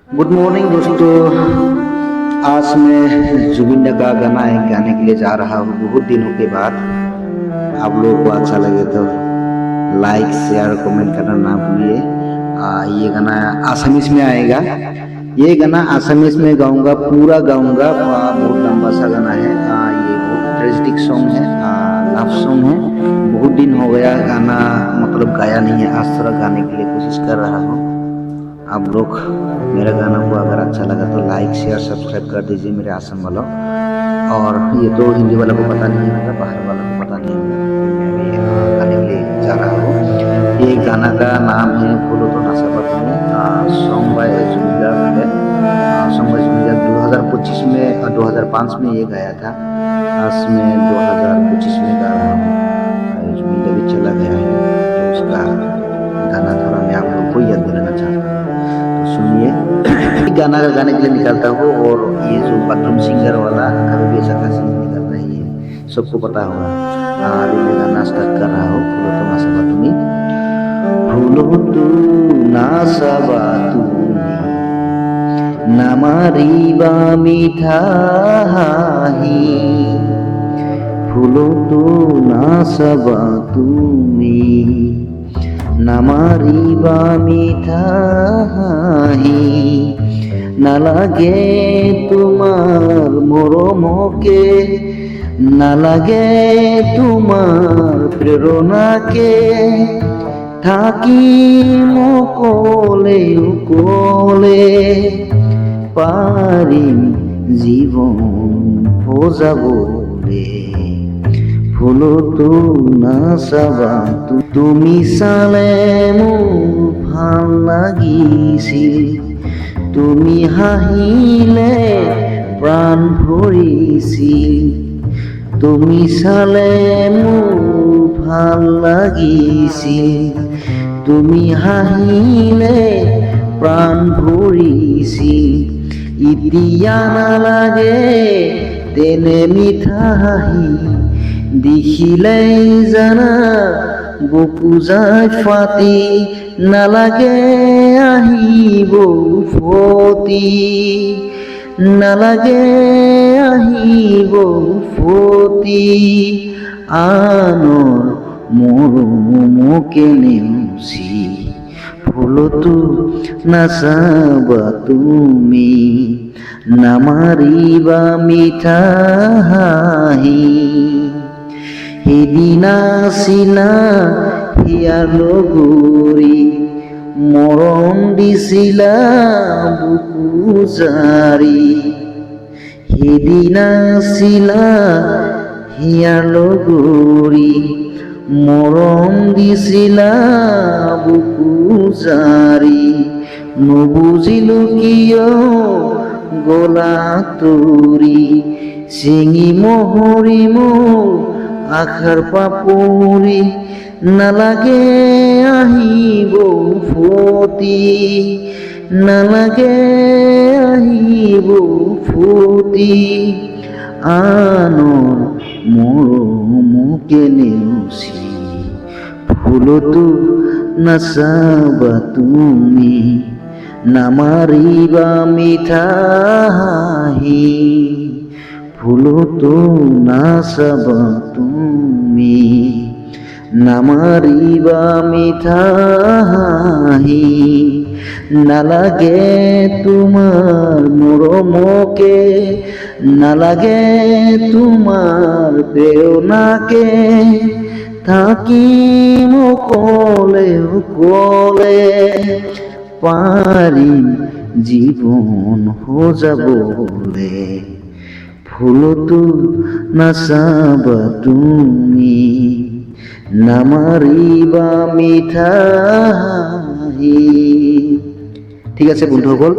Good morning दोस्तों। आज मैं जुबिन दा का गाना एक गाने के लिए जा रहा हूँ बहुत दिनों के बाद। आप लोगों को अच्छा लगे तो लाइक शेयर कमेंट करना ना भूलिए। ये गाना आसामीज में आएगा। ये गाना आसामीज में गाऊंगा, पूरा गाऊंगा। बहुत लंबा सा गाना है। ये बहुत ट्रेजिक सॉन्ग है, लव सॉन्ग है। बहुत दिन हो गया गाना मतलब गाया नहीं है, आज थोड़ा गाने के लिए कोशिश कर रहा हूँ। आप लोग मेरे गाना को अगर अच्छा लगा तो लाइक शेयर सब्सक्राइब कर दीजिए मेरे आसम वालों। और ये तो हिंदी वाला को पता नहीं होगा, बाहर वाला को पता नहीं होगा। मैं भी गाने के लिए जा रहा हूँ। ये गाना का नाम है फूलो तो ना सबा तुम्हें। सॉन्ग बाय जुबिन गार्ग है। सॉन्ग बाय जुबिन गार्ग 2025 में 2005 में ये गाया था। आज मैं 2025 में गा रहा हूँ। जुबिन गार्ग भी चला गया है तो उसका गाना थोड़ा मैं आप लोग को याद दिलाना चाहता हूँ। तो सुनिए। गाना का गाने के लिए निकालता हूँ। और ये जो बाथरूम सिंगर वाला कभी भी ऐसा खासी निकलता है, ये सबको पता होगा। अभी मैं गाना स्टार्ट कर रहा हूँ। फूलो तो ना सबा तुम्हें नामारिबा मिठा हाही। फूलो तो ना सबा तुम्हें नामारिबा मिठा হাঁহি। নালাগে তোমার মৰমকে, নালাগে তোমাৰ প্ৰেৰণাকে। থাকিম অকলে অকলে, পাৰিম জীৱন সজাবলে। ফুলতো নাচাবা তুমি, চালে মোৰ ভাল লাগিছিল। তুমি হাঁহিলে প্ৰাণ ভৰিছিল। তুমি চালে মোৰ ভাল লাগিছিল। তুমি হাঁহিলে প্ৰাণ ভৰিছিল। এতিয়া নালাগে তেনে মিঠা হাঁহি, দেখিলেই জানা বুকু যায় ফাটি। নালাগে আহিব উভতি, নালাগে আহিব উভতি। আনৰ মৰমকে নেওচি ফুলতো নাচাবা তুমি, নামাৰিবা মিঠা হাঁহি। সিদিনা চিনা হিয়া লগৰী, মৰম দিছিলা বুকু জাৰি। সিদিনা চিলা হিয়া লগৰী, মৰম দিছিলা বুকু জাৰি। নুবুজিলো কিয় গলা তৰি, চিঙি মহৰি মোৰ আশাৰ পাপৰি। নালাগে আহিব উভতি, নালাগে আহিব উভতি। আনৰ মৰমকে নেওচি ফুলতো নাচাবা তুমি, নামাৰিবা মিঠা হাঁহি। ফুলতো নাচাবা তুমি, নামাৰিবা মিঠা হাঁহি। নালাগে তোমাৰ মৰমকে, নালাগে তোমাৰ প্ৰেৰণাকে। থাকিম অকলে অকলে, পাৰিম জীৱন সজাবলে। ফুলতো নাচাবা তুমি, নামাৰিবা মিঠা হাঁহি। ঠিক আছে বন্ধুসকল,